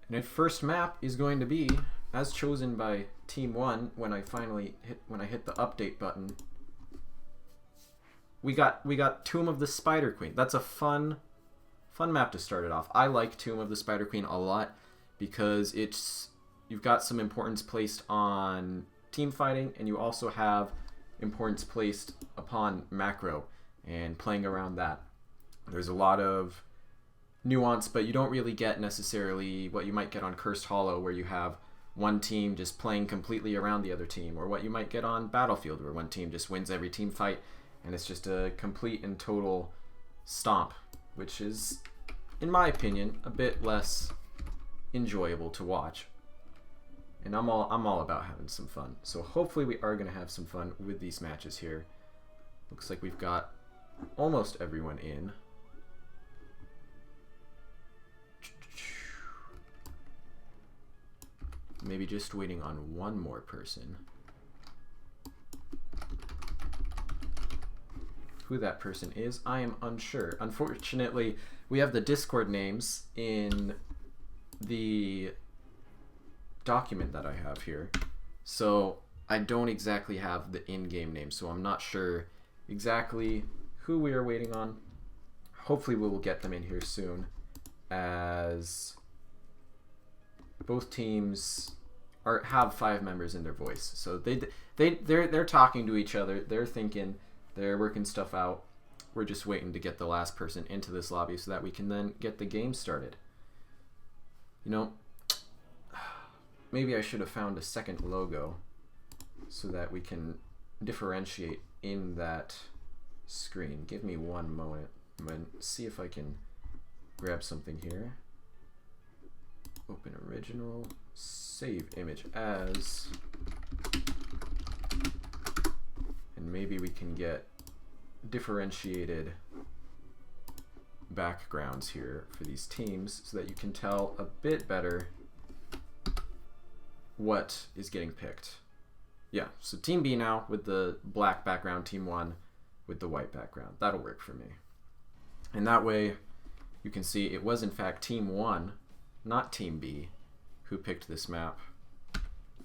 And the first map is going to be, as chosen by Team 1, when I hit the update button. We got Tomb of the Spider Queen. That's a fun map to start it off. I like Tomb of the Spider Queen a lot because you've got some importance placed on team fighting, and you also have importance placed upon macro and playing around that. There's a lot of nuance, but you don't really get necessarily what you might get on Cursed Hollow, where you have one team just playing completely around the other team, or what you might get on Battlefield, where one team just wins every team fight and it's just a complete and total stomp, which is, in my opinion, a bit less enjoyable to watch. And I'm all about having some fun. So hopefully we are going to have some fun with these matches here. Looks like we've got almost everyone in. Maybe just waiting on one more person. Who that person is, I am unsure. Unfortunately, we have the Discord names in the document that I have here, so I don't exactly have the in-game name, so I'm not sure exactly who we are waiting on. Hopefully we will get them in here soon, as both teams have 5 members in their voice, so they're talking to each other, they're thinking, they're working stuff out. We're just waiting to get the last person into this lobby so that we can then get the game started. You know, maybe I should have found a second logo so that we can differentiate in that screen. Give me one moment. I'm going to see if I can grab something here. Open original, save image as, and maybe we can get differentiated backgrounds here for these teams so that you can tell a bit better what is getting picked. Yeah, so Team B now with the black background, Team 1 with the white background. That'll work for me. And that way you can see it was in fact Team 1, not Team B, who picked this map.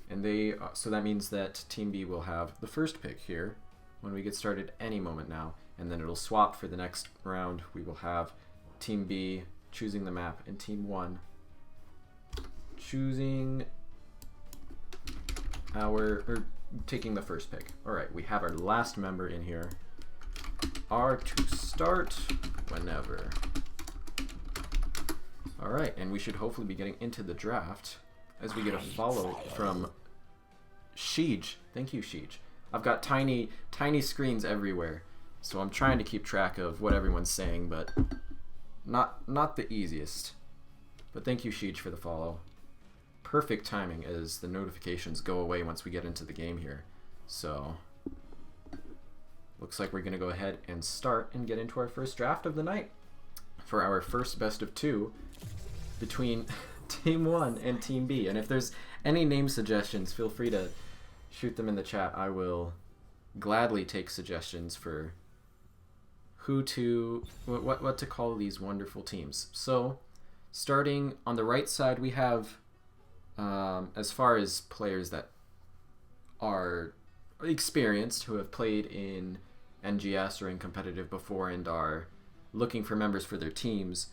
And so that means that Team B will have the first pick here when we get started any moment now, and then it'll swap for the next round. We will have Team B choosing the map and Team 1 choosing taking the first pick. Alright, we have our last member in here. R to start whenever. Alright, and we should hopefully be getting into the draft as we get a follow from Sheej. Thank you, Sheej. I've got tiny screens everywhere, so I'm trying to keep track of what everyone's saying, but not the easiest. But thank you, Sheej, for the follow. Perfect timing as the notifications go away once we get into the game here. So looks like we're going to go ahead and start and get into our first draft of the night for our first best of 2 between Team 1 and Team B. And if there's any name suggestions, feel free to shoot them in the chat. I will gladly take suggestions for what to call these wonderful teams. So starting on the right side, we have as far as players that are experienced, who have played in NGS or in competitive before and are looking for members for their teams,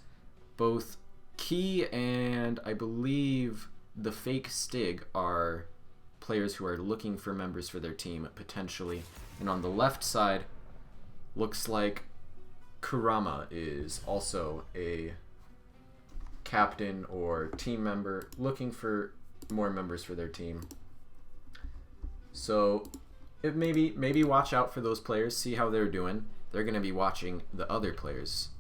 both Key and I believe the fake Stig are players who are looking for members for their team potentially. And on the left side, looks like Kurama is also a captain or team member looking for more members for their team. So maybe watch out for those players, see how they're doing. They're going to be watching the other players.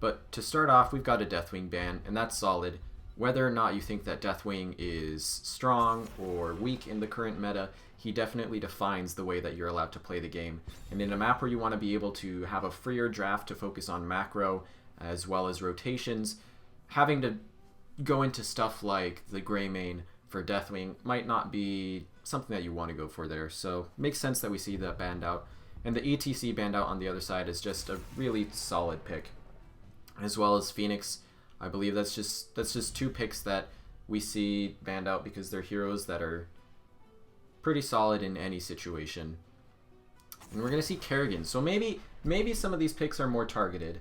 But to start off, we've got a Deathwing ban, and that's solid. Whether or not you think that Deathwing is strong or weak in the current meta, he definitely defines the way that you're allowed to play the game. And in a map where you want to be able to have a freer draft to focus on macro as well as rotations, having to go into stuff like the Greymane for Deathwing might not be something that you want to go for there. So makes sense that we see that banned out. And the ETC banned out on the other side is just a really solid pick. As well as Phoenix I believe that's just two picks that we see banned out because they're heroes that are pretty solid in any situation. And we're going to see Kerrigan. So maybe some of these picks are more targeted.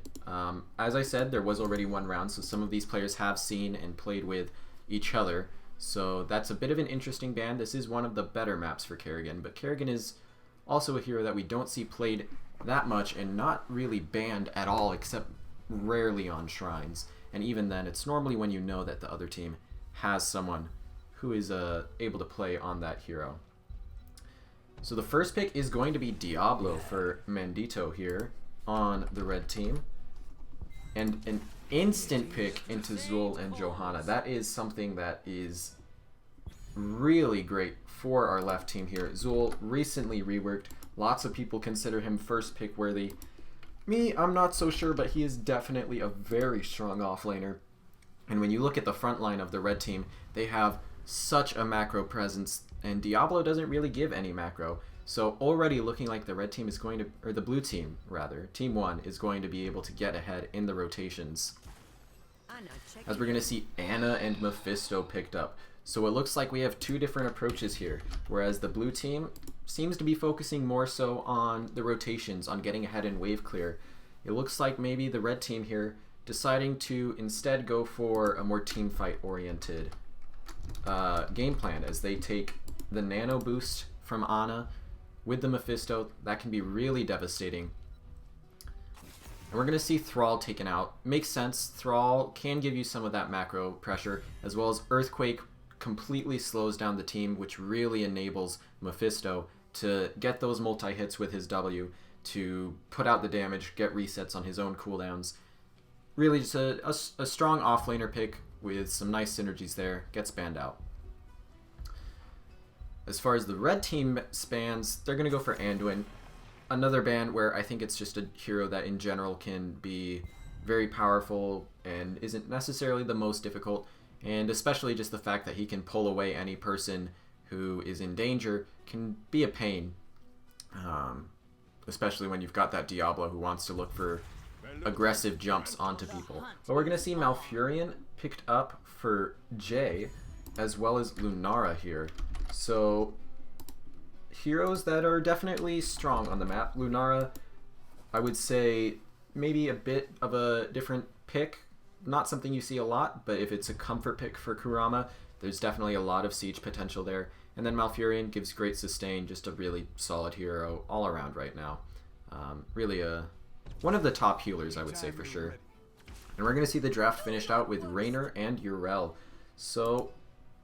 As I said, there was already one round, so some of these players have seen and played with each other. So that's a bit of an interesting ban. This is one of the better maps for Kerrigan, but Kerrigan is also a hero that we don't see played that much and not really banned at all, except rarely on shrines. And even then, it's normally when you know that the other team has someone who is able to play on that hero. So the first pick is going to be Diablo for Mandito here on the red team. And an instant pick into Zul and Johanna. That is something that is really great for our left team here. Zul recently reworked. Lots of people consider him first pick worthy. Me, I'm not so sure, but he is definitely a very strong offlaner. And when you look at the front line of the red team, they have such a macro presence, and Diablo doesn't really give any macro. So already looking like the red team is going to, or the blue team rather, team 1 is going to be able to get ahead in the rotations. As we're going to see Anna and Mephisto picked up. So it looks like we have two different approaches here, whereas the blue team seems to be focusing more so on the rotations, on getting ahead in wave clear. It looks like maybe the red team here deciding to instead go for a more team fight oriented game plan, as they take the nano boost from Ana with the Mephisto. That can be really devastating. And we're going to see Thrall taken out. Makes sense. Thrall can give you some of that macro pressure, as well as Earthquake completely slows down the team, which really enables Mephisto to get those multi-hits with his W, to put out the damage, get resets on his own cooldowns. Really just a strong offlaner pick with some nice synergies there. Gets banned out. As far as the red team spans, they're going to go for Anduin. Another ban where I think it's just a hero that in general can be very powerful and isn't necessarily the most difficult, and especially just the fact that he can pull away any person who is in danger can be a pain, especially when you've got that Diablo who wants to look for aggressive jumps onto people. But we're going to see Malfurion picked up for Jay, as well as Lunara here. So heroes that are definitely strong on the map. Lunara, I would say maybe a bit of a different pick. Not something you see a lot, but if it's a comfort pick for Kurama, there's definitely a lot of siege potential there. And then Malfurion gives great sustain, just a really solid hero all around right now. Really one of the top healers, I would say, for sure. And we're going to see the draft finished out with Raynor and Yrel. So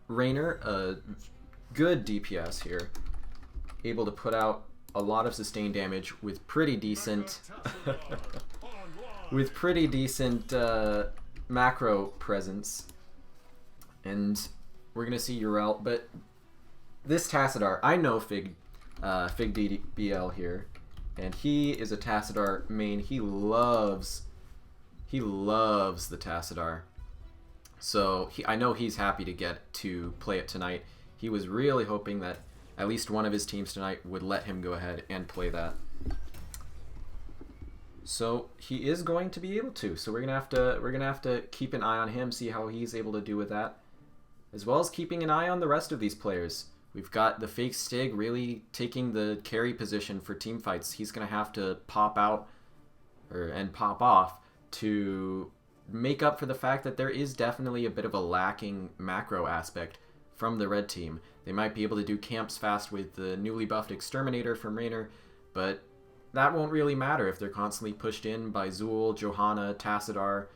Raynor, a good DPS here, able to put out a lot of sustained damage with pretty decent macro presence. And we're gonna see Yrel, but this Tassadar, I know Fig DBL here, and he is a Tassadar main. He loves the Tassadar. So I know he's happy to get to play it tonight. He was really hoping that at least one of his teams tonight would let him go ahead and play that. So he is going to be able to. So we're gonna have to keep an eye on him, see how he's able to do with that, as well as keeping an eye on the rest of these players. We've got the fake Stig really taking the carry position for team fights. He's gonna have to pop out and pop off to make up for the fact that there is definitely a bit of a lacking macro aspect from the red team. They might be able to do camps fast with the newly buffed Exterminator from Raynor, but that won't really matter if they're constantly pushed in by Zul, Johanna, Tassadar.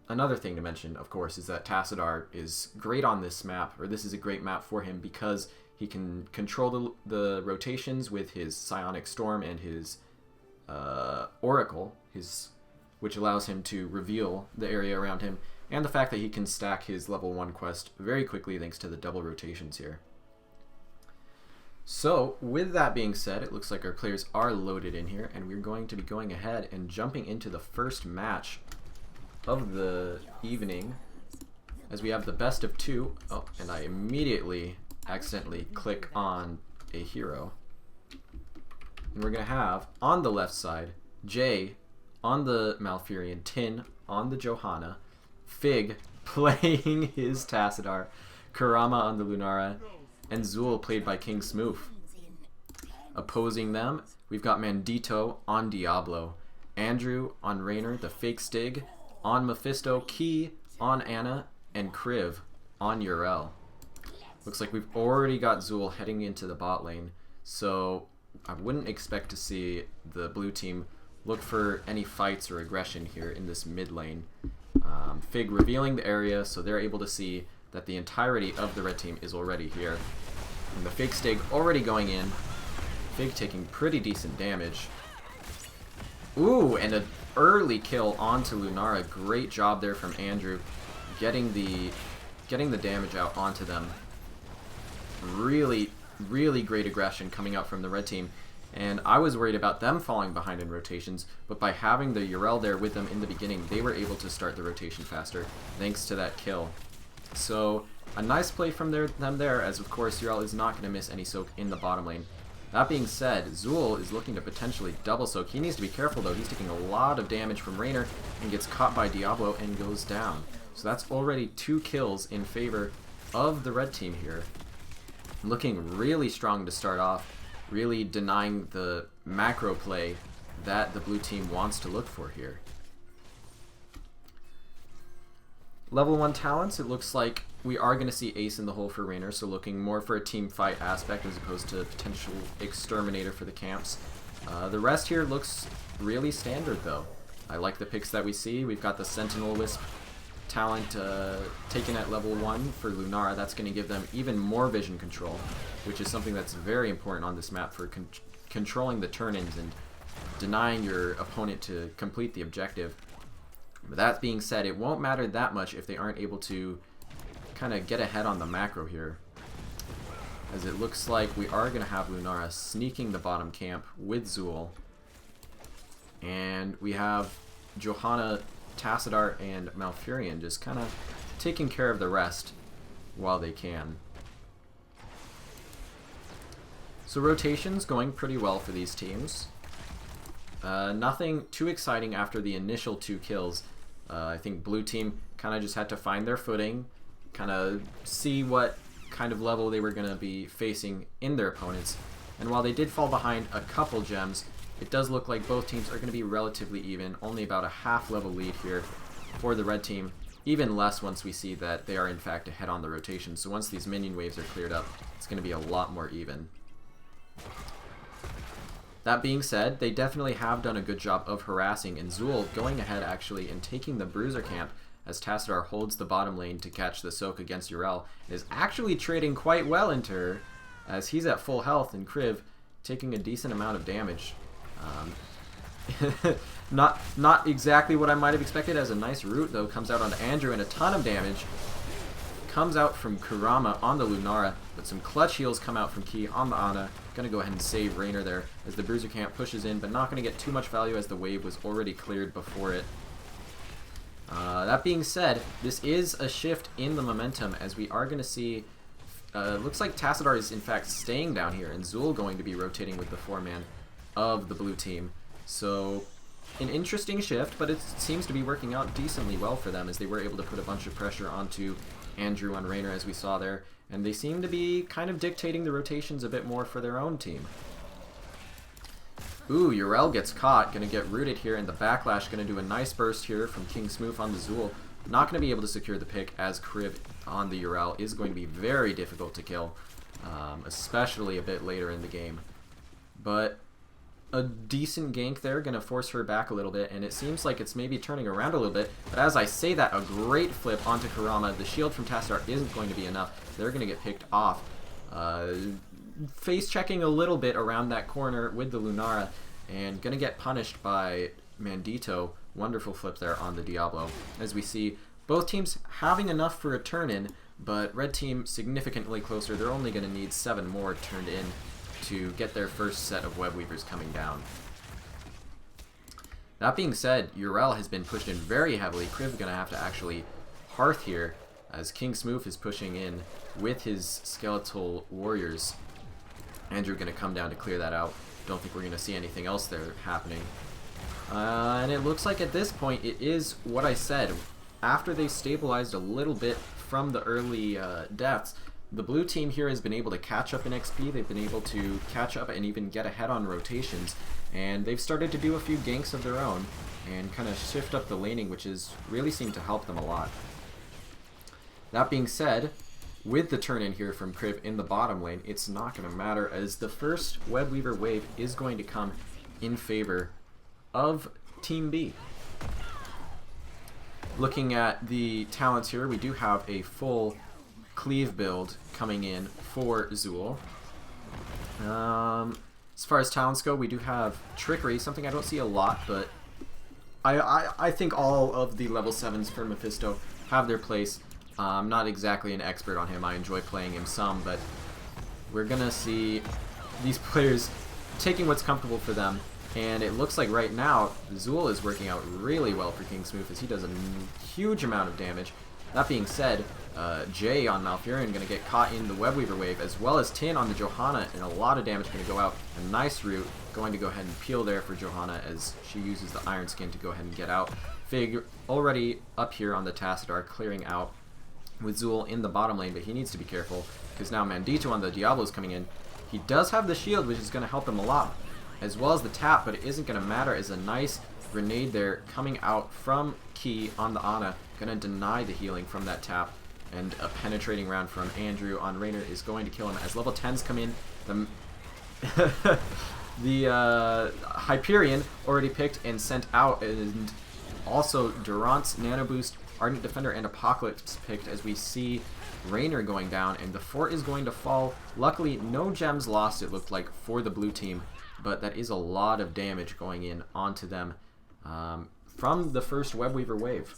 Another thing to mention, of course, is that Tassadar is great on this map, or this is a great map for him, because he can control the rotations with his Psionic Storm and his Oracle, which allows him to reveal the area around him, and the fact that he can stack his level 1 quest very quickly thanks to the double rotations here. So, with that being said, it looks like our players are loaded in here, and we're going to be going ahead and jumping into the first match of the evening, as we have the best of 2. Oh, and I immediately accidentally click on a hero. And we're going to have, on the left side, Jay on the Malfurion, Tin on the Johanna, Fig playing his Tassadar, Kurama on the Lunara, and Zul played by King Smoof. Opposing them, we've got Mandito on Diablo, Andrew on Raynor, the fake Stig, on Mephisto, Key on Anna, and Kriv on Yrel. Looks like we've already got Zul heading into the bot lane, so I wouldn't expect to see the blue team look for any fights or aggression here in this mid lane. Fig revealing the area so they're able to see that the entirety of the red team is already here. And the fake Stig already going in. Fig taking pretty decent damage. Ooh, and an early kill onto Lunara. Great job there from Andrew, getting the damage out onto them. Really, really great aggression coming out from the red team. And I was worried about them falling behind in rotations, but by having the Yrel there with them in the beginning, they were able to start the rotation faster, thanks to that kill. So, a nice play from them there, as of course Yrel is not going to miss any soak in the bottom lane. That being said, Zul is looking to potentially double soak. He needs to be careful though, he's taking a lot of damage from Raynor and gets caught by Diablo and goes down. So that's already 2 kills in favor of the red team here. Looking really strong to start off, really denying the macro play that the blue team wants to look for here. Level 1 talents, it looks like we are going to see Ace in the hole for Raynor, so looking more for a team fight aspect as opposed to potential exterminator for the camps. The rest here looks really standard though. I like the picks that we see. We've got the Sentinel Wisp talent taken at level 1 for Lunara. That's going to give them even more vision control, which is something that's very important on this map for controlling the turn-ins and denying your opponent to complete the objective. But that being said, it won't matter that much if they aren't able to kind of get ahead on the macro here, as it looks like we are going to have Lunara sneaking the bottom camp with Zul, and we have Johanna, Tassadar, and Malfurion just kind of taking care of the rest while they can. So rotations going pretty well for these teams. Nothing too exciting after the initial 2 kills. I think blue team kind of just had to find their footing, kind of see what kind of level they were going to be facing in their opponents. And while they did fall behind a couple gems, it does look like both teams are going to be relatively even, only about a half level lead here for the red team. Even less once we see that they are in fact ahead on the rotation. So once these minion waves are cleared up, it's going to be a lot more even. That being said, they definitely have done a good job of harassing, and Zul going ahead actually and taking the bruiser camp as Tassadar holds the bottom lane to catch the soak against Yrel, is actually trading quite well into her as he's at full health and Kriv taking a decent amount of damage. Not exactly what I might have expected, as a nice root though comes out onto Andrew and a ton of damage comes out from Kurama on the Lunara, but some clutch heals come out from Key on the Ana. Gonna go ahead and save Raynor there as the bruiser camp pushes in, but not gonna get too much value as the wave was already cleared before it. That being said, this is a shift in the momentum, as we are gonna see looks like Tassadar is in fact staying down here and Zul going to be rotating with the 4-man of the blue team. So an interesting shift, but it seems to be working out decently well for them, as they were able to put a bunch of pressure onto Andrew on Raynor, as we saw there, and they seem to be kind of dictating the rotations a bit more for their own team. Ooh, Yrel gets caught, gonna get rooted here, and the backlash gonna do a nice burst here from King Smoof on the Zul. Not gonna be able to secure the pick, as Kriv on the Yrel is going to be very difficult to kill, especially a bit later in the game. But a decent gank there, gonna force her back a little bit, and it seems like it's maybe turning around a little bit, but as I say that, a great flip onto Kurama. The shield from Tassadar isn't going to be enough. They're gonna get picked off. Face checking a little bit around that corner with the Lunara, and gonna get punished by Mandito. Wonderful flip there on the Diablo, as we see both teams having enough for a turn-in, but red team significantly closer. They're only gonna need 7 more turned in to get their first set of web weavers coming down. That being said, Yrel has been pushed in very heavily. Kriv gonna have to actually hearth here, as King Smoof is pushing in with his skeletal warriors. Andrew gonna come down to clear that out. Don't think we're gonna see anything else there happening. And it looks like at this point it is what I said. After they stabilized a little bit from the early deaths, the blue team here has been able to catch up in XP. They've been able to catch up and even get ahead on rotations. And they've started to do a few ganks of their own and kind of shift up the laning, which has really seemed to help them a lot. That being said, with the turn in here from Kriv in the bottom lane, it's not going to matter, as the first Web Weaver wave is going to come in favor of Team B. Looking at the talents here, we do have a full cleave build coming in for Zool. As far as talents go, we do have Trickery, something I don't see a lot, but I think all of the level 7s for Mephisto have their place. I'm not exactly an expert on him. I enjoy playing him some, but we're going to see these players taking what's comfortable for them. And it looks like right now, Zool is working out really well for King Smooth, as he does a huge amount of damage. That being said, Jay on Malfurion going to get caught in the Web Weaver wave, as well as Tin on the Johanna, and a lot of damage going to go out. A nice root going to go ahead and peel there for Johanna, as she uses the Iron Skin to go ahead and get out. Fig already up here on the Tassadar, clearing out with Zool in the bottom lane, but he needs to be careful, because now Mandito on the Diablo is coming in. He does have the shield, which is going to help him a lot, as well as the tap, but it isn't going to matter, as a nice grenade there coming out from Key on the Ana, going to deny the healing from that tap, and a penetrating round from Andrew on Raynor is going to kill him. As level 10s come in, the Hyperion already picked and sent out, and also Durant's Nano Boost, Ardent Defender, and Apocalypse picked, as we see Raynor going down, and the fort is going to fall. Luckily, no gems lost, it looked like, for the blue team, but that is a lot of damage going in onto them from the first Web Weaver wave.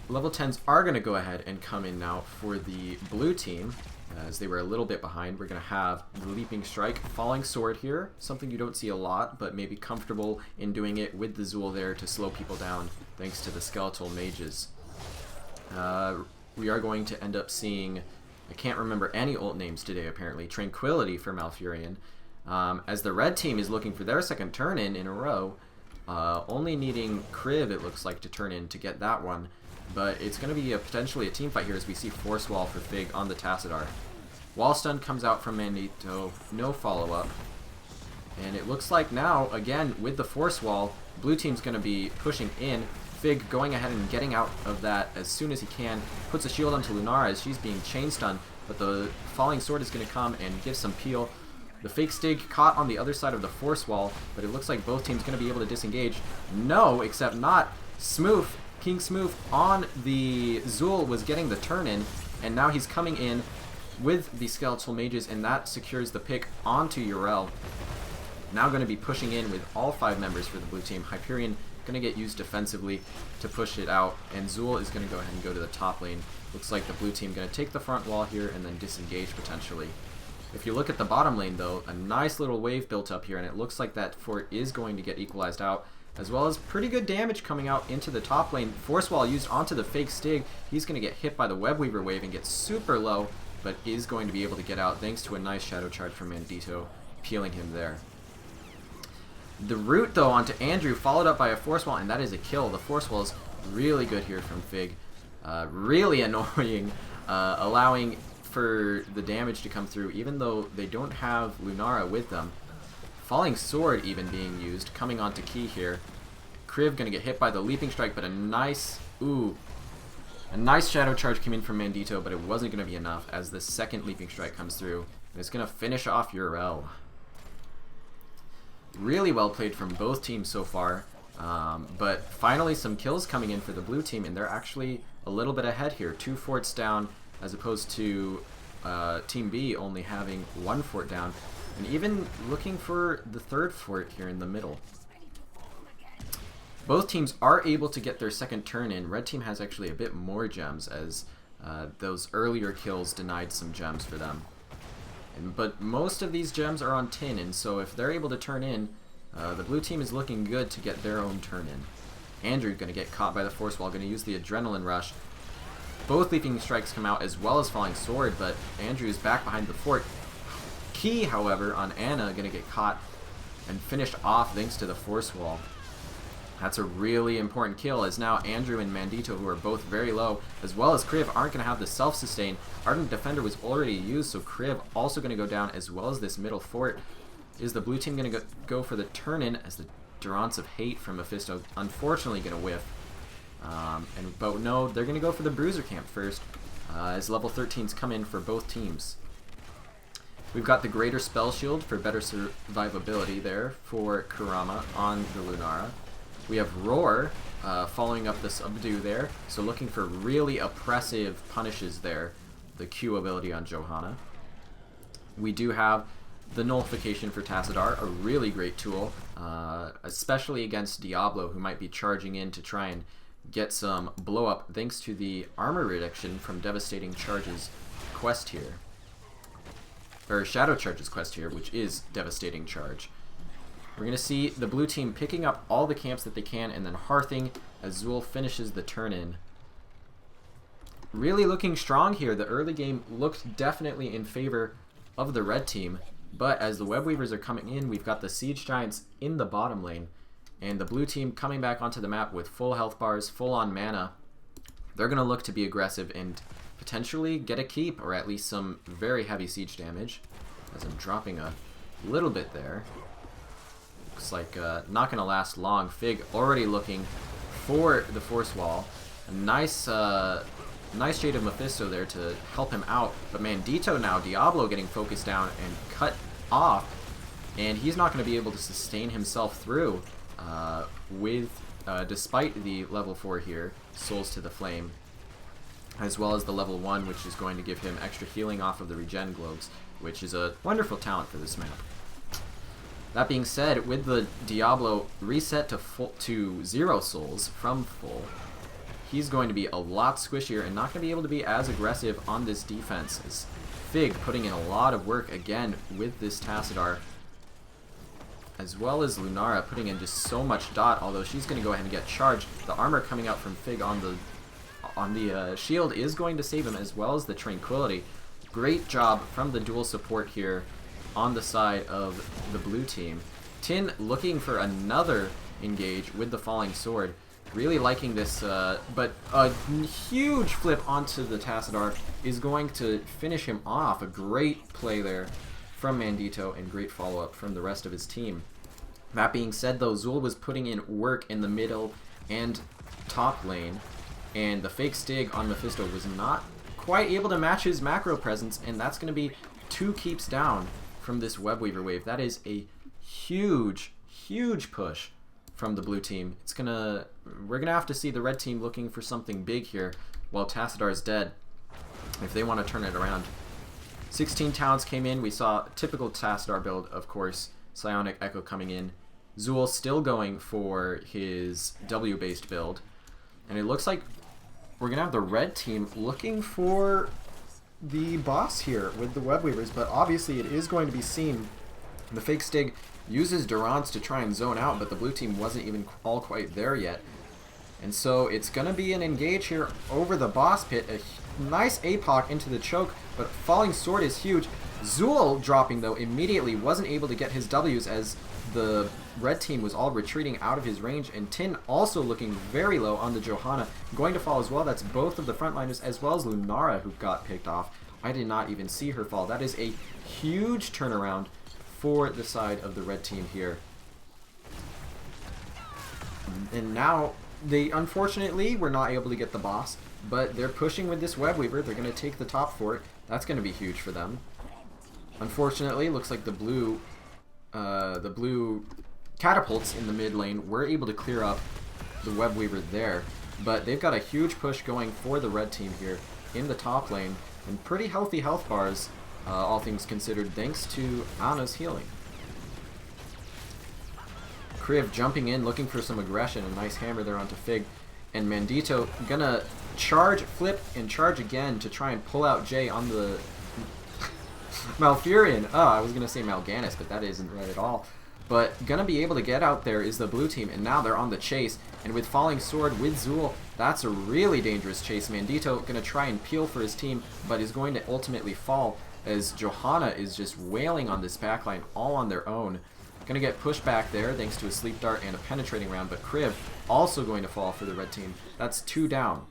Level 10s are going to go ahead and come in now for the blue team, as they were a little bit behind. We're going to have the Leaping Strike, Falling Sword here, something you don't see a lot, but maybe comfortable in doing it with the Zool there to slow people down, thanks to the Skeletal Mages. We are going to end up seeing, I can't remember any ult names today apparently, Tranquility for Malfurion, as the red team is looking for their second turn in a row, only needing Kriv, it looks like, to turn in to get that one. But it's going to be potentially a team fight here, as we see Force Wall for Fig on the Tassadar. Wall Stun comes out from Mandito, no follow-up. And it looks like now, again, with the Force Wall, blue team's going to be pushing in. Fig going ahead and getting out of that as soon as he can. Puts a shield onto Lunara as she's being chain stunned, but the Falling Sword is going to come and give some peel. The Fake Stig caught on the other side of the Force Wall, but it looks like both teams going to be able to disengage. No, except not. Smooth. King Smooth on the Zool was getting the turn in, and now he's coming in with the Skeletal Mages, and that secures the pick onto Yrel. Now going to be pushing in with all 5 members for the blue team. Hyperion going to get used defensively to push it out, and Zool is going to go ahead and go to the top lane. Looks like the blue team going to take the front wall here and then disengage potentially. If you look at the bottom lane though, a nice little wave built up here, and it looks like that fort is going to get equalized out, as well as pretty good damage coming out into the top lane. Force Wall used onto the Fake Stig. He's going to get hit by the Web Weaver wave and get super low, but is going to be able to get out thanks to a nice Shadow Charge from Mandito, peeling him there. The root though onto Andrew, followed up by a Force Wall, and that is a kill. The Force Wall is really good here from Fig. Really annoying, allowing for the damage to come through, even though they don't have Lunara with them. Falling Sword even being used, coming onto Key here. Kriv gonna get hit by the Leaping Strike, but a nice Shadow Charge came in from Mandito, but it wasn't gonna be enough as the second Leaping Strike comes through. And it's gonna finish off Yrel. Really well played from both teams so far, but finally some kills coming in for the blue team, and they're actually a little bit ahead here. 2 forts down, as opposed to Team B only having 1 fort down. And even looking for the 3rd fort here in the middle. Both teams are able to get their second turn in. Red team has actually a bit more gems, as those earlier kills denied some gems for them. But most of these gems are on Tin, and so if they're able to turn in, the blue team is looking good to get their own turn in. Andrew going to get caught by the Force Wall, going to use the Adrenaline Rush. Both Leaping Strikes come out as well as Falling Sword, but Andrew is back behind the fort. key, however, on Anna, going to get caught and finished off thanks to the force wall. That's a really important kill, as now Andrew and Mandito, who are both very low, as well as Kriv, aren't going to have the self-sustain. Ardent Defender was already used, so Kriv also going to go down, as well as this middle fort. Is the blue team going to go for the turn-in, as the Durance of Hate from Mephisto unfortunately going to whiff. But no, they're going to go for the Bruiser Camp first, as level 13s come in for both teams. We've got the Greater Spell Shield for better survivability there for Kurama on the Lunara. We have Roar following up the Subdue there, so looking for really oppressive punishes there, the Q ability on Johanna. We do have the Nullification for Tassadar, a really great tool, especially against Diablo, who might be charging in to try and get some blow up thanks to the armor reduction from Devastating Charges quest here. Or Shadow Charges quest here, which is Devastating Charge. We're going to see the blue team picking up all the camps that they can and then hearthing as Zul finishes the turn-in. Really looking strong here. The early game looked definitely in favor of the red team, but as the Web Weavers are coming in, we've got the Siege Giants in the bottom lane, and the blue team coming back onto the map with full health bars, full on mana. They're going to look to be aggressive and potentially get a keep, or at least some very heavy siege damage, as I'm dropping a little bit there. Looks like not going to last long. Fig already looking for the force wall. A nice Shade of Mephisto there to help him out, but Mandito now, Diablo getting focused down and cut off, and he's not going to be able to sustain himself through despite the level 4 here, Souls to the Flame, as well as the level 1, which is going to give him extra healing off of the regen globes, which is a wonderful talent for this map. That being said, with the Diablo reset to 0 souls from full, he's going to be a lot squishier and not going to be able to be as aggressive on this defense, as Fig putting in a lot of work again with this Tassadar, as well as Lunara putting in just so much dot, although she's going to go ahead and get charged. The armor coming out from Fig on the shield is going to save him, as well as the Tranquility. Great job from the dual support here on the side of the blue team. Tin looking for another engage with the Falling Sword. Really liking this, but a huge flip onto the Tassadar is going to finish him off. A great play there from Mandito and great follow-up from the rest of his team. That being said, though, Zul was putting in work in the middle and top lane, and the fake Stig on Mephisto was not quite able to match his macro presence, and that's going to be 2 keeps down from this Web Weaver wave. That is a huge, huge push from the blue team. We're gonna have to see the red team looking for something big here while Tassadar is dead if they want to turn it around. 16 towns came in. We saw typical Tassadar build, of course. Psionic Echo coming in. Zul still going for his W-based build. And it looks like we're gonna have the red team looking for the boss here with the Web Weavers, but obviously it is going to be seen. The fake Stig uses Durance to try and zone out, but the blue team wasn't even all quite there yet. And so it's going to be an engage here over the boss pit. A nice APOC into the choke, but Falling Sword is huge. Zul dropping, though, immediately wasn't able to get his Ws as the red team was all retreating out of his range, and Tin also looking very low on the Johanna. Going to fall as well. That's both of the frontliners as well as Lunara who got picked off. I did not even see her fall. That is a huge turnaround for the side of the red team here. And now they unfortunately were not able to get the boss, but they're pushing with this Web Weaver. They're going to take the top fort. That's going to be huge for them. Unfortunately, looks like the blue catapults in the mid lane were able to clear up the Web Weaver there, but they've got a huge push going for the red team here in the top lane, and pretty healthy health bars, all things considered, thanks to Anna's healing. Kriv jumping in, looking for some aggression. A nice hammer there onto Fig. And Mandito gonna charge, flip, and charge again to try and pull out Jay on the Malfurion. Oh, I was gonna say Mal'Ganis, but that isn't right at all. But gonna be able to get out there is the blue team, and now they're on the chase. And with Falling Sword, with Zul, that's a really dangerous chase. Mandito gonna try and peel for his team, but is going to ultimately fall as Johanna is just wailing on this backline all on their own. Gonna get pushed back there thanks to a sleep dart and a penetrating round, but Kriv also going to fall for the red team. That's 2 down.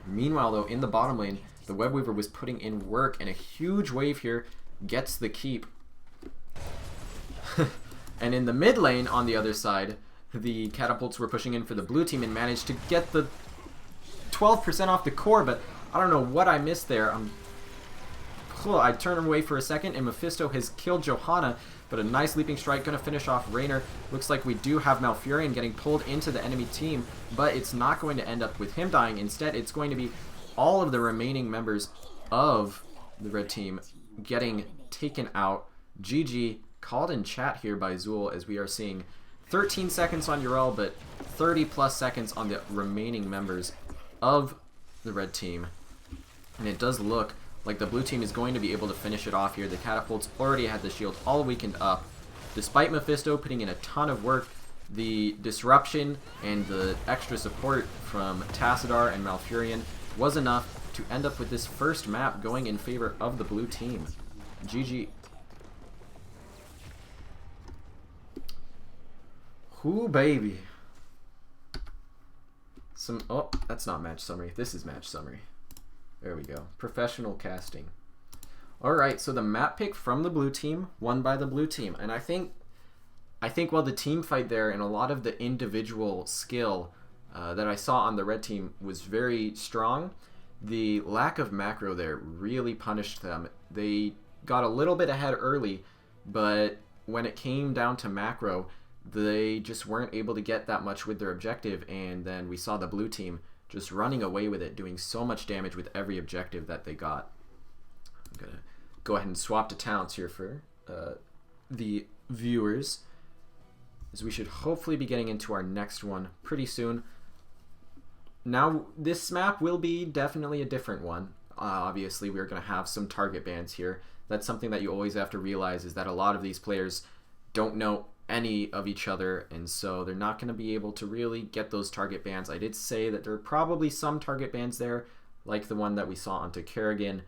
Meanwhile, though, in the bottom lane, the Web Weaver was putting in work, and a huge wave here gets the keep. And in the mid lane, on the other side, the Catapults were pushing in for the blue team and managed to get the 12% off the core, but I don't know what I missed there. I turned away for a second, and Mephisto has killed Johanna, but a nice leaping strike going to finish off Raynor. Looks like we do have Malfurion getting pulled into the enemy team, but it's not going to end up with him dying. Instead, it's going to be all of the remaining members of the red team getting taken out. GG, called in chat here by Zool, as we are seeing 13 seconds on Urel, but 30 plus seconds on the remaining members of the red team. And it does look like the blue team is going to be able to finish it off here. The Catapults already had the shield all weakened up. Despite Mephisto putting in a ton of work, the disruption and the extra support from Tassadar and Malfurion was enough to end up with this first map going in favor of the blue team. GG. Whoo, baby. Oh, that's not match summary. This is match summary. There we go. Professional casting. Alright, so the map pick from the blue team, won by the blue team. And I think while the team fight there and a lot of the individual skill that I saw on the red team was very strong, the lack of macro there really punished them. They got a little bit ahead early, but when it came down to macro, they just weren't able to get that much with their objective, and then we saw the blue team just running away with it, doing so much damage with every objective that they got. I'm going to go ahead and swap to talents here for the viewers, as we should hopefully be getting into our next one pretty soon. Now, this map will be definitely a different one. Obviously, we're going to have some target bans here. That's something that you always have to realize, is that a lot of these players don't know any of each other, and so they're not going to be able to really get those target bans. I did say that there are probably some target bans there, like the one that we saw onto Kerrigan,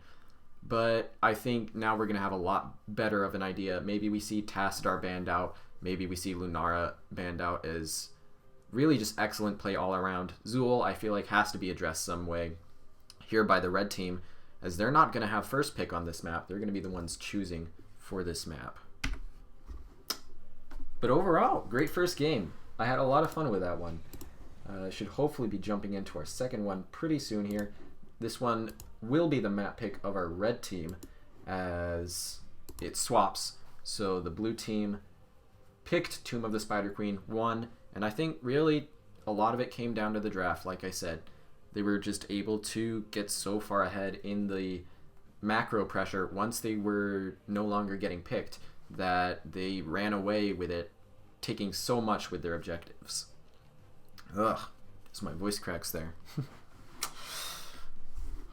but I think now we're going to have a lot better of an idea. Maybe we see Tassadar banned out, maybe we see Lunara banned out, as really just excellent play all around. Zool, I feel like, has to be addressed some way here by the red team, as they're not going to have first pick on this map. They're going to be the ones choosing for this map. But overall, great first game. I had a lot of fun with that one. Should hopefully be jumping into our second one pretty soon here. This one will be the map pick of our red team, as it swaps. So the blue team picked Tomb of the Spider Queen, won, and I think really a lot of it came down to the draft. Like I said, they were just able to get so far ahead in the macro pressure once they were no longer getting picked, that they ran away with it, taking so much with their objectives. Ugh, so my voice cracks there.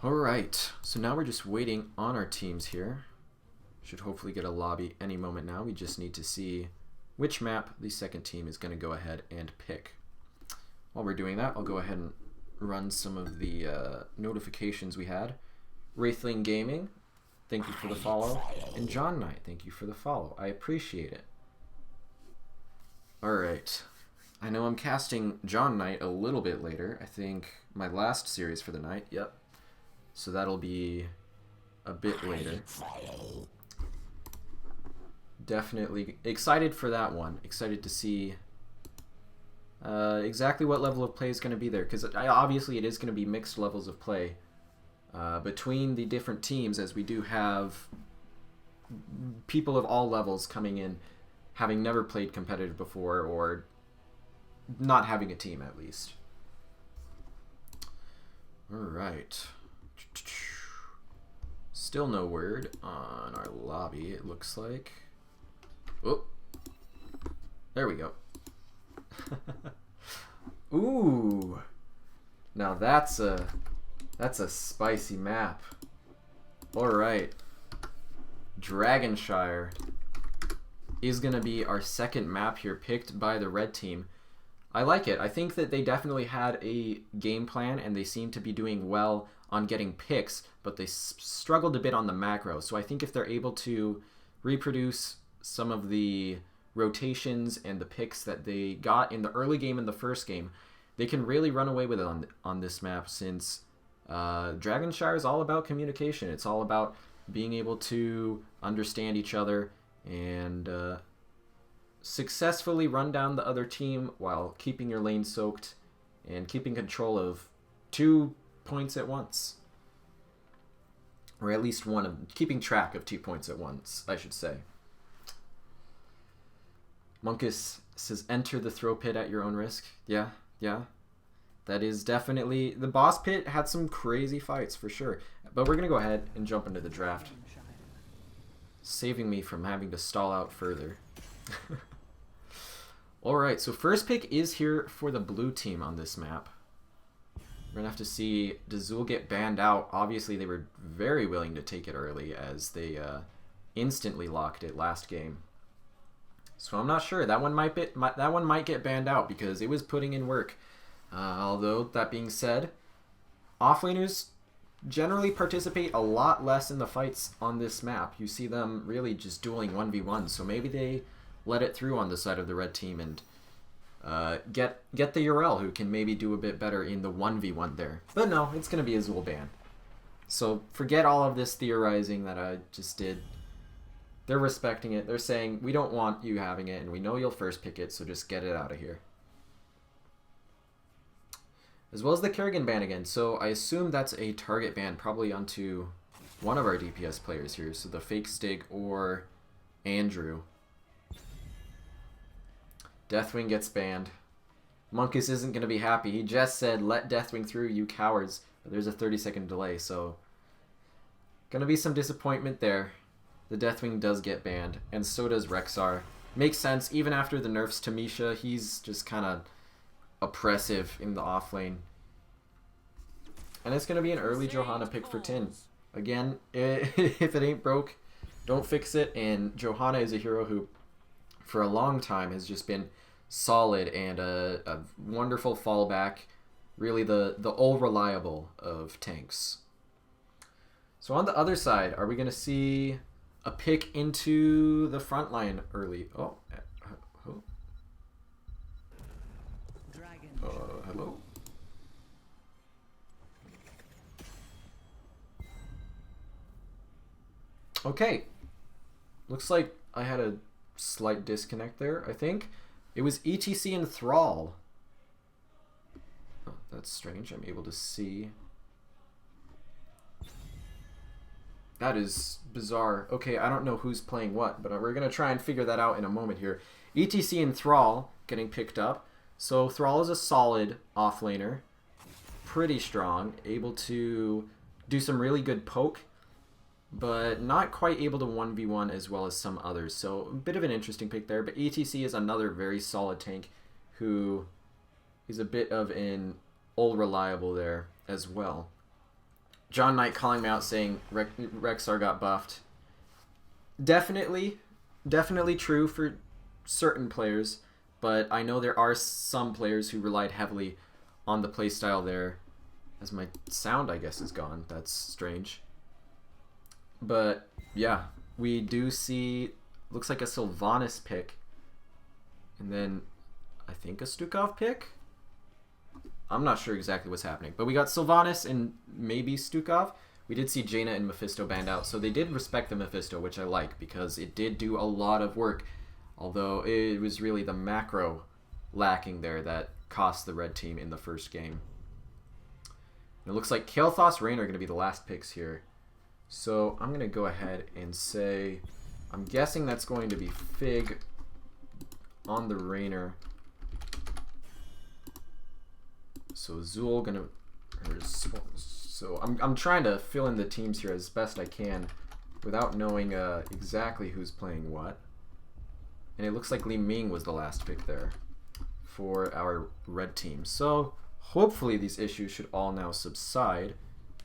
Alright, so now we're just waiting on our teams here. Should hopefully get a lobby any moment now. We just need to see which map the second team is going to go ahead and pick. While we're doing that, I'll go ahead and run some of the notifications we had. Wraithling Gaming, thank you for the follow. And John Knight, thank you for the follow. I appreciate it. Alright. I know I'm casting John Knight a little bit later. I think my last series for the night. Yep. So that'll be a bit later. Definitely excited for that one. Excited to see exactly what level of play is going to be there. Because obviously it is going to be mixed levels of play between the different teams, as we do have people of all levels coming in, having never played competitive before, or not having a team at least. Alright. Still no word on our lobby, it looks like. Oh, there we go. Ooh, now that's a spicy map. Alright, Dragonshire is going to be our second map here, picked by the red team. I like it. I think that they definitely had a game plan, and they seem to be doing well on getting picks, but they struggled a bit on the macro. So I think if they're able to reproduce some of the rotations and the picks that they got in the early game and the first game, they can really run away with it on this map, since Dragonshire is all about communication. It's all about being able to understand each other and successfully run down the other team while keeping your lane soaked and keeping control of 2 points at once. Or at least one of keeping track of 2 points at once, I should say. Monkus says, enter the throw pit at your own risk. Yeah. That is definitely... The boss pit had some crazy fights, for sure. But we're going to go ahead and jump into the draft, saving me from having to stall out further. Alright, so first pick is here for the blue team on this map. We're going to have to see, does Zul get banned out? Obviously, they were very willing to take it early, as they instantly locked it last game. So I'm not sure. That one might get banned out because it was putting in work. Although, that being said, offlaners generally participate a lot less in the fights on this map. You see them really just dueling 1v1, so maybe they let it through on the side of the red team and get the Urel, who can maybe do a bit better in the 1v1 there. But no, it's going to be a Zul ban. So forget all of this theorizing that I just did. They're respecting it. They're saying, we don't want you having it, and we know you'll first pick it, so just get it out of here. As well as the Kerrigan ban again. So I assume that's a target ban, probably onto one of our DPS players here. So the Fake Stig or Andrew. Deathwing gets banned. Monkus isn't going to be happy. He just said, let Deathwing through, you cowards. But there's a 30-second delay, so... Gonna be some disappointment there. The Deathwing does get banned, and so does Rexar. Makes sense, even after the nerfs to Misha, he's just kind of oppressive in the off lane. And it's going to be an early Johanna pick for Tin. Again, if it ain't broke, don't fix it, and Johanna is a hero who, for a long time, has just been solid and a wonderful fallback. Really the all reliable of tanks. So on the other side, are we going to see a pick into the front line early? Oh, hello? Okay. Looks like I had a slight disconnect there, I think. It was ETC and Thrall. Oh, that's strange. I'm able to see. That is bizarre. Okay, I don't know who's playing what, but we're going to try and figure that out in a moment here. ETC and Thrall getting picked up. So Thrall is a solid offlaner. Pretty strong. Able to do some really good poke, but not quite able to 1v1 as well as some others. So a bit of an interesting pick there. But ETC is another very solid tank who is a bit of an all-reliable there as well. John Knight calling me out saying Rexar got buffed. Definitely true for certain players, but I know there are some players who relied heavily on the playstyle there. As my sound, I guess, is gone. That's strange. But yeah, we do see, looks like a Sylvanas pick. And then I think a Stukov pick? I'm not sure exactly what's happening. But we got Sylvanas and maybe Stukov. We did see Jaina and Mephisto banned out. So they did respect the Mephisto, which I like, because it did do a lot of work. Although it was really the macro lacking there that cost the red team in the first game. And it looks like Kael'thas, Rain are going to be the last picks here. So I'm going to go ahead and say, I'm guessing that's going to be Fig on the Rainer. So Zul gonna, so I'm trying to fill in the teams here as best I can without knowing exactly who's playing what. And it looks like Li Ming was the last pick there for our red team. So hopefully these issues should all now subside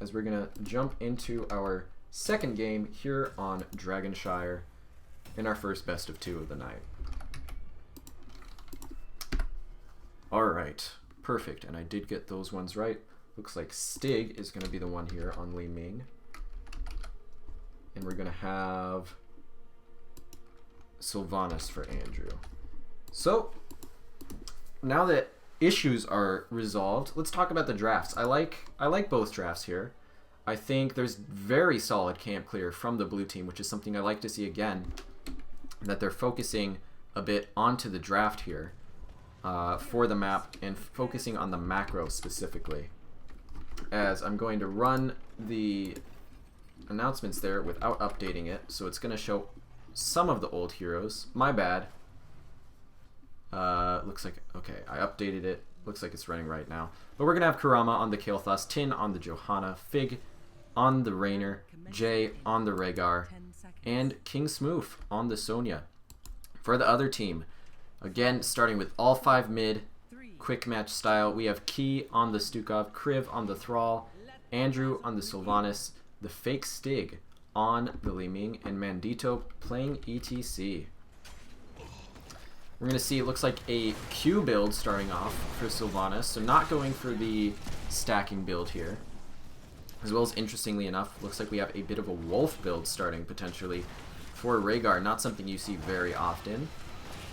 as we're gonna jump into our second game here on Dragonshire in our first best of 2 of the night. All right. Perfect, and I did get those ones right. Looks like Stig is going to be the one here on Li Ming. And we're going to have Sylvanas for Andrew. So, now that issues are resolved, let's talk about the drafts. I like both drafts here. I think there's very solid camp clear from the blue team, which is something I like to see again, that they're focusing a bit onto the draft here for the map and focusing on the macro specifically. As I'm going to run the announcements there without updating it, so it's going to show some of the old heroes. My bad. Looks like, okay, I updated it. Looks like it's running right now. But we're going to have Kurama on the Kael'thas, Tin on the Johanna, Fig on the Raynor, Jay on the Rhaegar, and King Smoof on the Sonya. For the other team, again, starting with all 5 mid, quick match style, we have Key on the Stukov, Kriv on the Thrall, Andrew on the Sylvanas, the fake Stig on the Li Ming, and Mandito playing ETC. We're going to see, it looks like a Q build starting off for Sylvanas, so not going for the stacking build here. As well as, interestingly enough, looks like we have a bit of a Wolf build starting potentially for Rhaegar. Not something you see very often,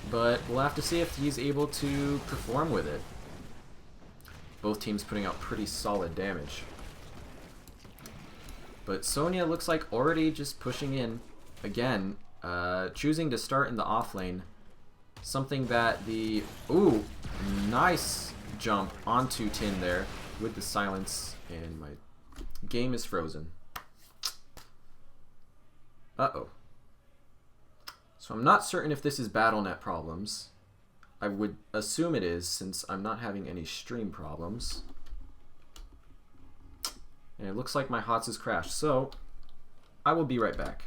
but we'll have to see if he's able to perform with it. Both teams putting out pretty solid damage. But Sonya looks like already just pushing in. Again, choosing to start in the off lane. Something that the... Ooh, nice jump onto Tin there with the silence, and my game is frozen. Uh-oh. So I'm not certain if this is BattleNet problems. I would assume it is, since I'm not having any stream problems. And it looks like my HOTS has crashed, so I will be right back.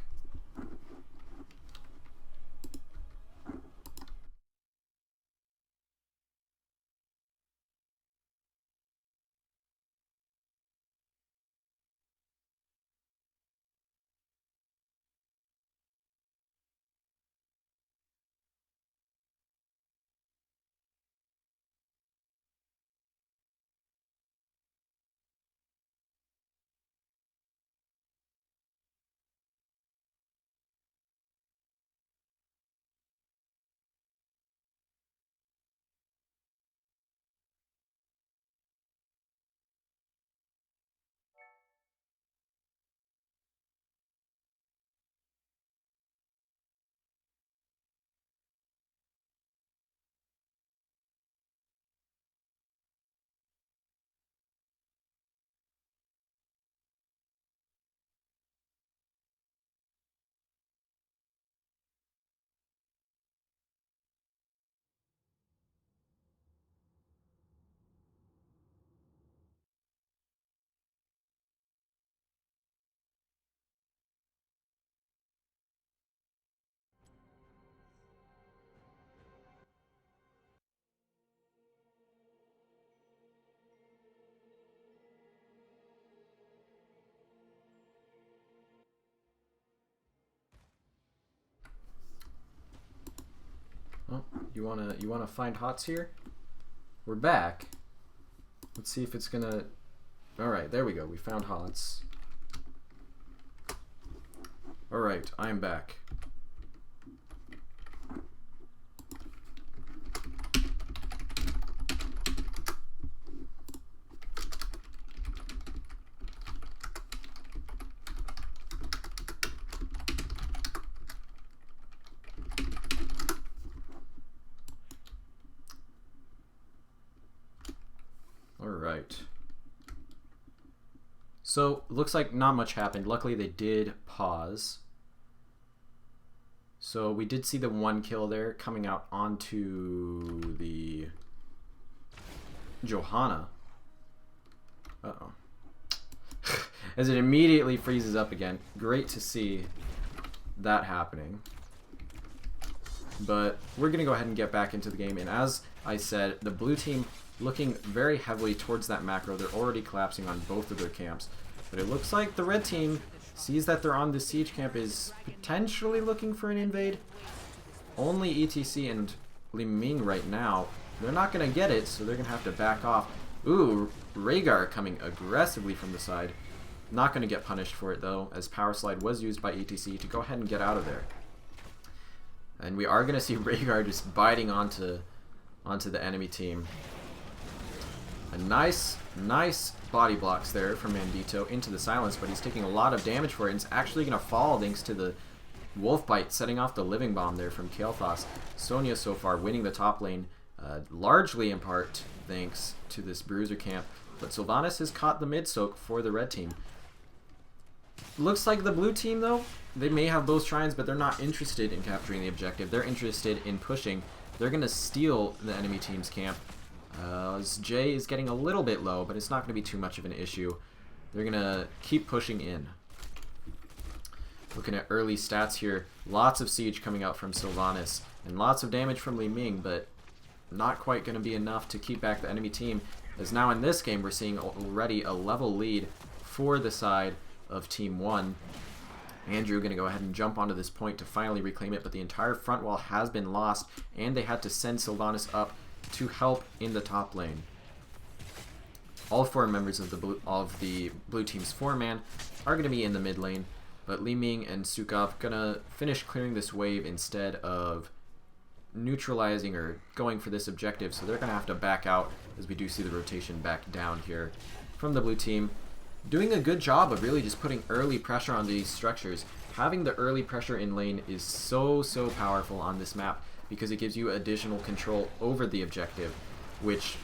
Oh, you wanna find HOTS here? We're back. Let's see if it's gonna... Alright, there we go. We found HOTS. Alright, I am back. Alright. So, looks like not much happened. Luckily, they did pause. So, we did see the 1 kill there coming out onto the Johanna. Uh-oh. As it immediately freezes up again. Great to see that happening. But we're going to go ahead and get back into the game. And as I said, the blue team looking very heavily towards that macro. They're already collapsing on both of their camps. But it looks like the red team sees that they're on the siege camp, is potentially looking for an invade. Only ETC and Li Ming right now. They're not going to get it, so they're going to have to back off. Ooh, Rhaegar coming aggressively from the side. Not going to get punished for it though, as Power Slide was used by ETC to go ahead and get out of there. And we are going to see Rhaegar just biting onto the enemy team. A nice body blocks there from Mandito into the silence, but he's taking a lot of damage for it, and it's actually going to fall thanks to the Wolf Bite setting off the Living Bomb there from Kael'thas. Sonya so far winning the top lane, largely in part thanks to this Bruiser camp, but Sylvanas has caught the mid soak for the red team. Looks like the blue team though, they may have both shrines, but they're not interested in capturing the objective. They're interested in pushing. They're going to steal the enemy team's camp. Jay is getting a little bit low, but it's not going to be too much of an issue. They're going to keep pushing in. Looking at early stats here, lots of siege coming out from Sylvanas, and lots of damage from Li Ming, but not quite going to be enough to keep back the enemy team, as now in this game we're seeing already a level lead for the side of Team 1. Andrew going to go ahead and jump onto this point to finally reclaim it, but the entire front wall has been lost, and they had to send Sylvanas up to help in the top lane. All 4 members of the blue team's 4-man are going to be in the mid lane, but Li Ming and Sukov gonna finish clearing this wave instead of neutralizing or going for this objective, so they're gonna have to back out as we do see the rotation back down here from the blue team. Doing a good job of really just putting early pressure on these structures. Having the early pressure in lane is so powerful on this map because it gives you additional control over the objective, which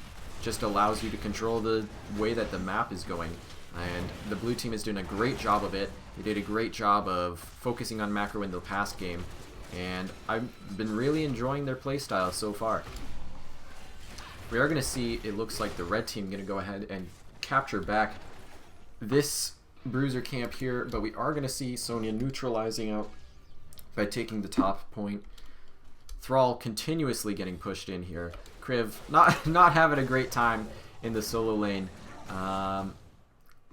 just allows you to control the way that the map is going. And the blue team is doing a great job of it. They did a great job of focusing on macro in the past game, and I've been really enjoying their playstyle so far. We are going to see, it looks like the red team going to go ahead and capture back this Bruiser camp here, but we are going to see Sonya neutralizing out by taking the top point. Thrall continuously getting pushed in here. Kriv not having a great time in the solo lane.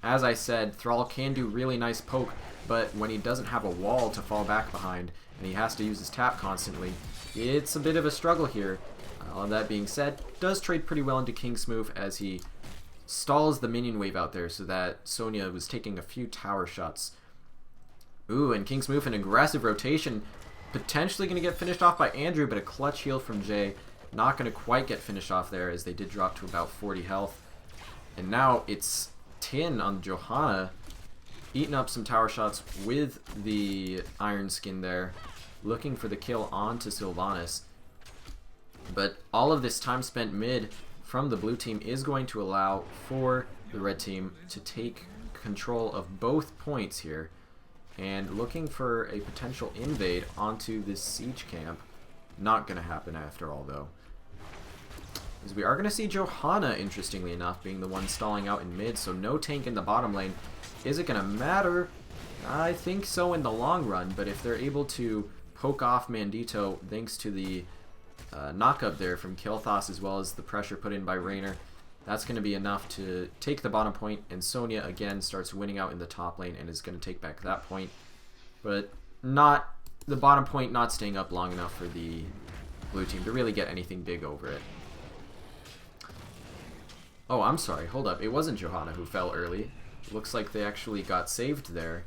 As I said, Thrall can do really nice poke, but when he doesn't have a wall to fall back behind and he has to use his tap constantly, it's a bit of a struggle here. All that being said, does trade pretty well into King's Move as he stalls the minion wave out there so that Sonya was taking a few tower shots. Ooh, and King's Move, an aggressive rotation, potentially going to get finished off by Andrew, but a clutch heal from Jay. Not going to quite get finished off there as they did drop to about 40 health. And now it's Tin on Johanna, eating up some tower shots with the Iron Skin there, looking for the kill onto Sylvanas. But all of this time spent mid from the blue team is going to allow for the red team to take control of both points here, and looking for a potential invade onto this siege camp. Not going to happen after all though, as we are going to see Johanna, interestingly enough, being the one stalling out in mid, so no tank in the bottom lane. Is it going to matter? I think so in the long run, but if they're able to poke off Mandito thanks to the knock-up there from Kael'thas as well as the pressure put in by Raynor, that's going to be enough to take the bottom point, and Sonya again starts winning out in the top lane and is going to take back that point. But not the bottom point not staying up long enough for the blue team to really get anything big over it. Oh, I'm sorry, hold up. It wasn't Johanna who fell early. It looks like they actually got saved there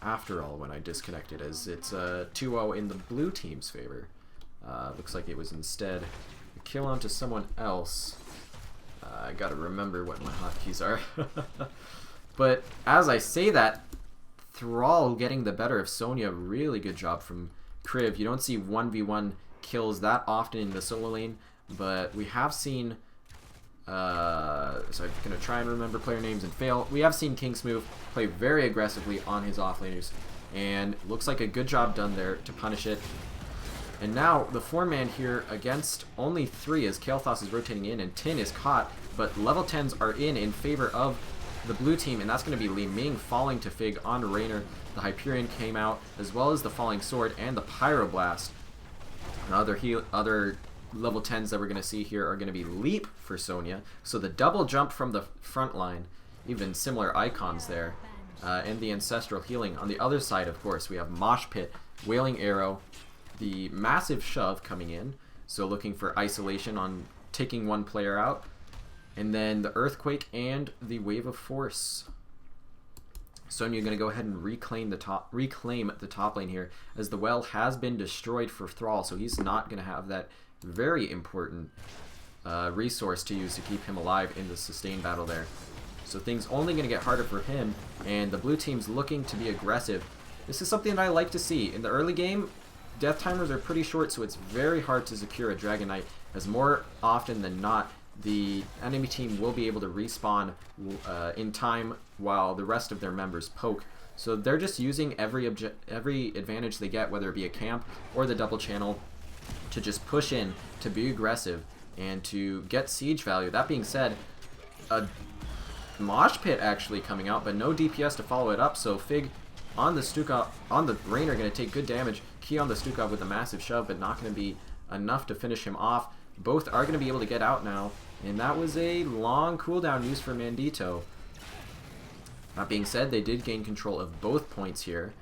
after all when I disconnected, as it's 2-0 in the blue team's favor. Looks like it was instead a kill onto someone else. I gotta remember what my hotkeys are. But as I say that, Thrall getting the better of Sonya, really good job from Kriv. You don't see 1v1 kills that often in the solo lane, but we have seen so I'm going to try and remember player names and fail. We have seen King's Move play very aggressively on his offlaners, and looks like a good job done there to punish it. And now the 4-man here against only 3 as Kael'thas is rotating in and Tin is caught, but level 10s are in favor of the blue team, and that's going to be Li Ming falling to Fig on Raynor. The Hyperion came out, as well as the Falling Sword and the Pyroblast. And other level 10s that we're going to see here are going to be Leap for Sonya. So the double jump from the front line, even similar icons there, and the Ancestral Healing. On the other side, of course, we have Mosh Pit, Wailing Arrow, the massive shove coming in, so looking for isolation on taking one player out. And then the Earthquake and the Wave of Force. Sonya going to go ahead and reclaim the top lane here, as the well has been destroyed for Thrall, so he's not going to have that very important resource to use to keep him alive in the sustain battle there. So things only going to get harder for him, and the blue team's looking to be aggressive. This is something that I like to see. In the early game, death timers are pretty short, so it's very hard to secure a Dragon Knight, as more often than not, the enemy team will be able to respawn in time while the rest of their members poke. So they're just using every advantage they get, whether it be a camp or the double channel, to just push in, to be aggressive, and to get siege value. That being said, a mosh pit actually coming out, but no DPS to follow it up, so Fig on the Stukov, on the Rainer, going to take good damage. Key on the Stukov with a massive shove, but not going to be enough to finish him off. Both are going to be able to get out now, and that was a long cooldown used for Mandito. That being said, they did gain control of both points here,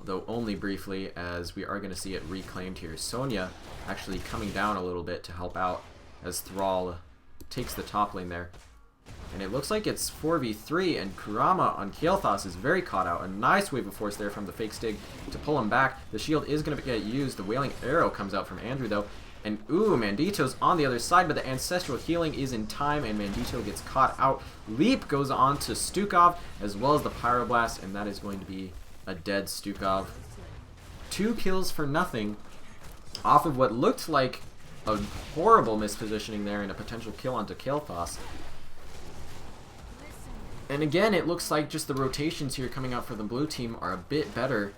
though only briefly, as we are going to see it reclaimed here. Sonya actually coming down a little bit to help out as Thrall takes the top lane there. And it looks like it's 4v3, and Kurama on Kael'thas is very caught out. A nice wave of force there from the fake Stig to pull him back. The shield is going to get used. The Wailing Arrow comes out from Andrew, though. And ooh, Mandito's on the other side, but the Ancestral Healing is in time, and Mandito gets caught out. Leap goes on to Stukov, as well as the Pyroblast, and that is going to be a dead Stukov. 2 kills for nothing off of what looked like a horrible mispositioning there and a potential kill onto Kael'thas. And again, it looks like just the rotations here coming out for the blue team are a bit better.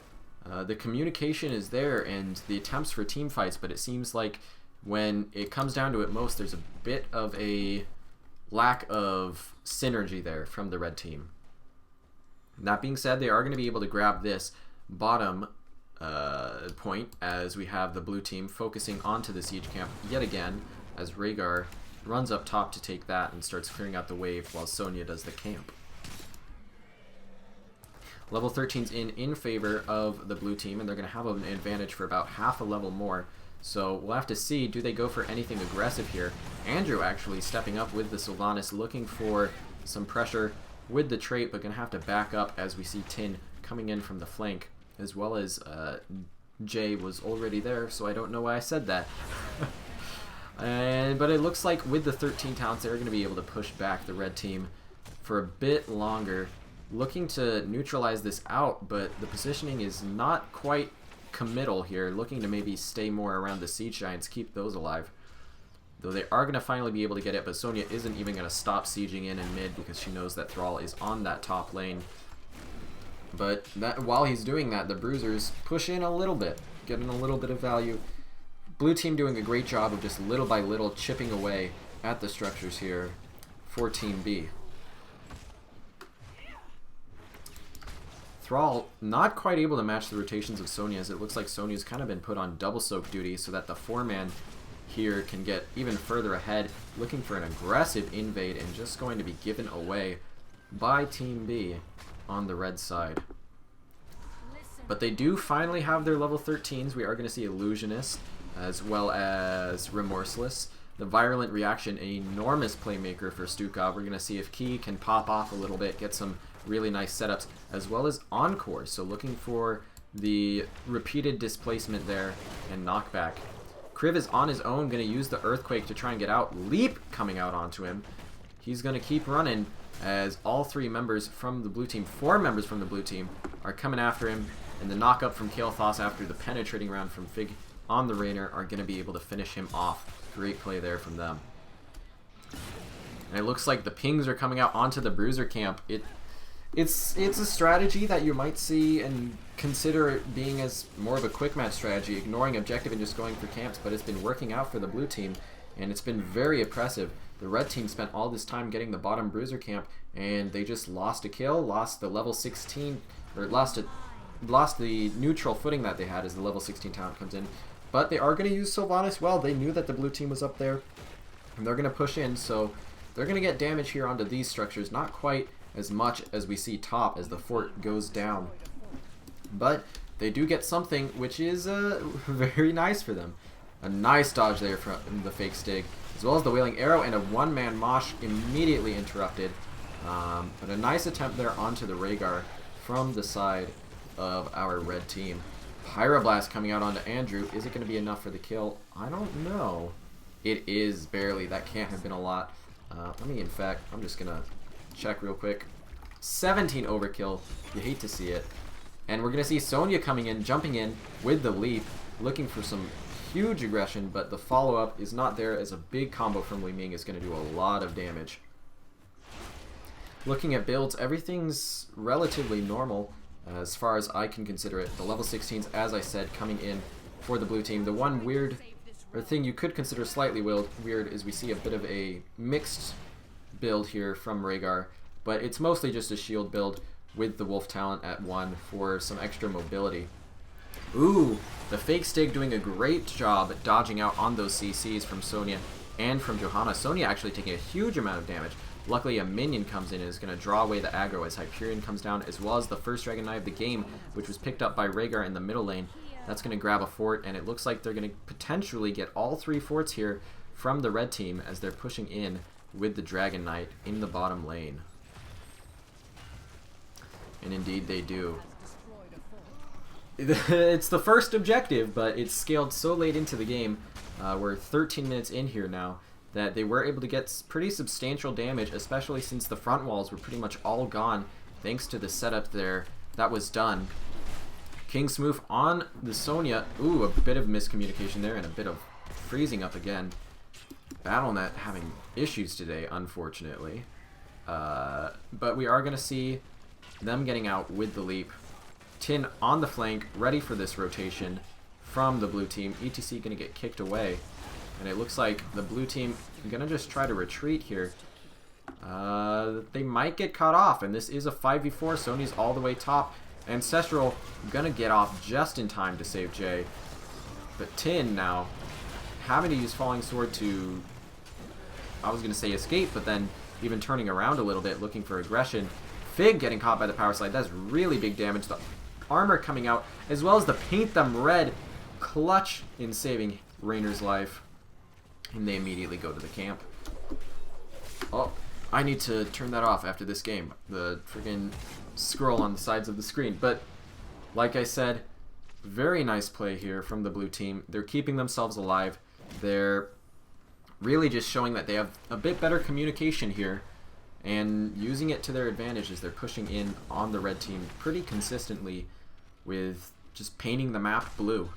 The communication is there and the attempts for team fights, but it seems like when it comes down to it most, there's a bit of a lack of synergy there from the red team. That being said, they are going to be able to grab this bottom point, as we have the blue team focusing onto the siege camp yet again, as Rhaegar runs up top to take that and starts clearing out the wave while Sonya does the camp. Level 13's in favor of the blue team, and they're going to have an advantage for about half a level more. So we'll have to see, do they go for anything aggressive here? Andrew actually stepping up with the Sylvanas, looking for some pressure with the trait, but going to have to back up as we see Tin coming in from the flank, as well as Jay was already there, so I don't know why I said that. But it looks like with the 13 talents, they're going to be able to push back the red team for a bit longer. Looking to neutralize this out, but the positioning is not quite committal here. Looking to maybe stay more around the Siege Giants, keep those alive. Though they are going to finally be able to get it, but Sonya isn't even going to stop sieging in mid because she knows that Thrall is on that top lane. But while he's doing that, the Bruisers push in a little bit, getting a little bit of value. Blue team doing a great job of just little by little chipping away at the structures here for Team B. Thrall not quite able to match the rotations of Sonya, as it looks like Sonya's kind of been put on double soak duty so that the 4-man here can get even further ahead, looking for an aggressive invade and just going to be given away by Team B on the red side. But they do finally have their level 13s. We are going to see Illusionist as well as Remorseless. The Virulent Reaction, an enormous playmaker for Stukov. We're going to see if Key can pop off a little bit, get some really nice setups, as well as Encore. So looking for the repeated displacement there and knockback. Kriv is on his own, going to use the Earthquake to try and get out. Leap coming out onto him. He's going to keep running as all 3 members from the blue team, 4 members from the blue team, are coming after him. And the knock up from Kael'thas after the penetrating round from Fig on the Rainer are going to be able to finish him off. Great play there from them. And it looks like the pings are coming out onto the Bruiser camp. It's a strategy that you might see and consider it being as more of a quick match strategy, ignoring objective and just going for camps, but it's been working out for the blue team, and it's been very oppressive. The red team spent all this time getting the bottom Bruiser camp, and they just lost a kill, lost the level 16, or lost the neutral footing that they had as the level 16 talent comes in. But they are going to use Sylvanas well. They knew that the blue team was up there, and they're going to push in, so they're going to get damage here onto these structures. Not quite as much as we see top as the fort goes down. But they do get something, which is very nice for them. A nice dodge there from the fake Stig, as well as the Wailing Arrow, and a one-man Mosh immediately interrupted. But a nice attempt there onto the Rhaegar from the side of our red team. Pyroblast coming out onto Andrew. Is it going to be enough for the kill? I don't know. It is barely. That can't have been a lot. Let me, in fact, I'm just going to check real quick. 17 overkill. You hate to see it. And we're going to see Sonya coming in, jumping in with the leap, looking for some huge aggression, but the follow-up is not there, as a big combo from Li Ming is going to do a lot of damage. Looking at builds, everything's relatively normal as far as I can consider it. The level 16s, as I said, coming in for the blue team. The one weird, or thing you could consider slightly weird, is we see a bit of a mixed build here from Rhaegar, but it's mostly just a shield build with the Wolf talent at 1 for some extra mobility. Ooh, the fake Stig doing a great job at dodging out on those CCs from Sonya and from Johanna. Sonya actually taking a huge amount of damage. Luckily, a minion comes in and is going to draw away the aggro as Hyperion comes down, as well as the first Dragon Knight of the game, which was picked up by Rhaegar in the middle lane. That's going to grab a fort, and it looks like they're going to potentially get all 3 forts here from the red team as they're pushing in with the Dragon Knight in the bottom lane. And indeed they do. It's the first objective, but it's scaled so late into the game. We're 13 minutes in here now, that they were able to get pretty substantial damage, especially since the front walls were pretty much all gone thanks to the setup there that was done. King Smooth on the Sonya. Ooh, a bit of miscommunication there and a bit of freezing up again. Battle.net having issues today, unfortunately. But we are going to see them getting out with the leap. Tin on the flank, ready for this rotation from the blue team. ETC going to get kicked away. And it looks like the blue team going to just try to retreat here. They might get caught off, and this is a 5v4. Sonya's all the way top. Ancestral going to get off just in time to save Jay. But Tin now having to use Falling Sword to, I was going to say escape, but then even turning around a little bit, looking for aggression. Fig getting caught by the power slide. That's really big damage. The armor coming out, as well as the Paint Them Red clutch in saving Rainer's life. And they immediately go to the camp. Oh, I need to turn that off after this game. The friggin' scroll on the sides of the screen. But, like I said, very nice play here from the blue team. They're keeping themselves alive. They're really just showing that they have a bit better communication here and using it to their advantage as they're pushing in on the red team pretty consistently with just painting the map blue.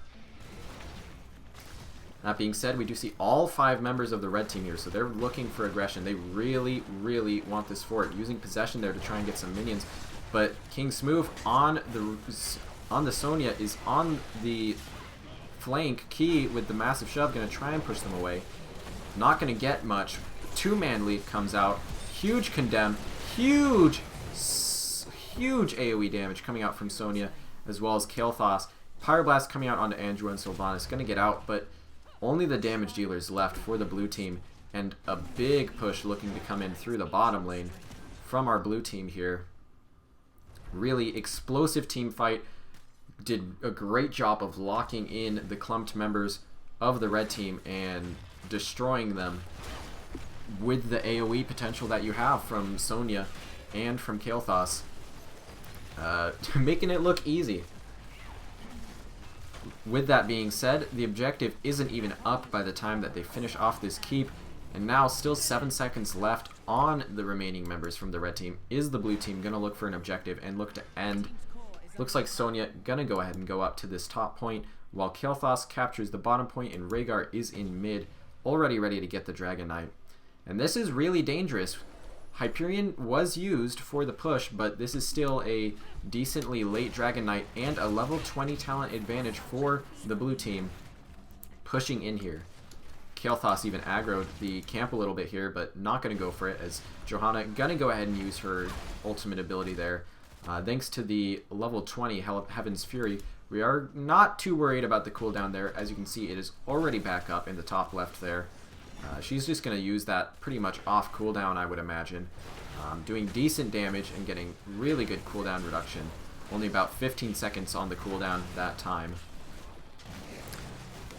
That being said, we do see all 5 members of the red team here, so they're looking for aggression. They really, really want this fort, using possession there to try and get some minions. But King Smooth on the Sonya is on the flank. Key with the massive shove going to try and push them away. Not going to get much. 2-man leap comes out. Huge condemn. Huge AoE damage coming out from Sonya, as well as Kael'thas. Pyroblast coming out onto Andrew and Sylvanas. Going to get out, but only the damage dealers left for the blue team, and a big push looking to come in through the bottom lane from our blue team here. Really explosive team fight. Did a great job of locking in the clumped members of the red team and destroying them with the AoE potential that you have from Sonya and from Kael'thas. Making it look easy. With that being said, the objective isn't even up by the time that they finish off this keep, and now still 7 seconds left on the remaining members from the red team. Is the blue team going to look for an objective and look to end? Looks like Sonya going to go ahead and go up to this top point, while Kael'thas captures the bottom point and Rhaegar is in mid, already ready to get the Dragon Knight. And this is really dangerous. Hyperion was used for the push, but this is still a decently late Dragon Knight and a level 20 talent advantage for the blue team pushing in here. Kael'thas even aggroed the camp a little bit here, but not going to go for it, as Johanna going to go ahead and use her ultimate ability there. Thanks to the level 20 Heaven's Fury, we are not too worried about the cooldown there. As you can see, it is already back up in the top left there. She's just going to use that pretty much off cooldown, I would imagine. Doing decent damage and getting really good cooldown reduction. Only about 15 seconds on the cooldown that time.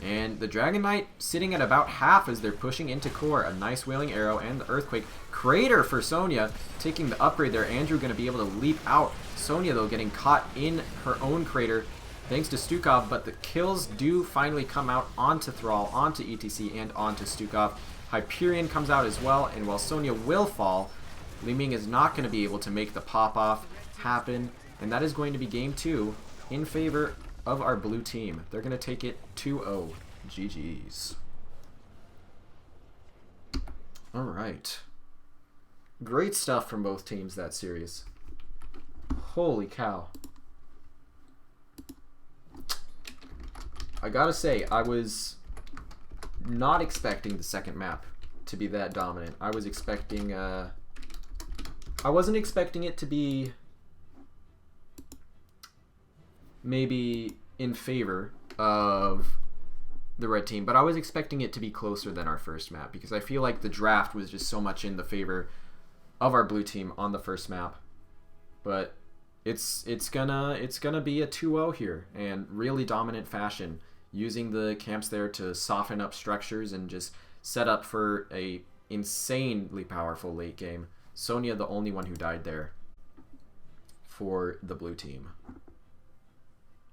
And the Dragon Knight sitting at about half as they're pushing into core. A nice Wailing Arrow and the Earthquake. Crater for Sonya, taking the upgrade there. Andrew going to be able to leap out. Sonya, though, getting caught in her own crater thanks to Stukov, but the kills do finally come out onto Thrall, onto ETC, and onto Stukov. Hyperion comes out as well, and while Sonya will fall, Li Ming is not going to be able to make the pop-off happen, and that is going to be game 2 in favor of our blue team. They're going to take it 2-0. GG's. Alright. Great stuff from both teams that series. Holy cow. I gotta say, I was not expecting the second map to be that dominant. I was expecting, I wasn't expecting it to be maybe in favor of the red team, but I was expecting it to be closer than our first map because I feel like the draft was just so much in the favor of our blue team on the first map. But it's gonna be a 2-0 here, and really dominant fashion, using the camps there to soften up structures and just set up for a insanely powerful late game. Sonya the only one who died there for the blue team.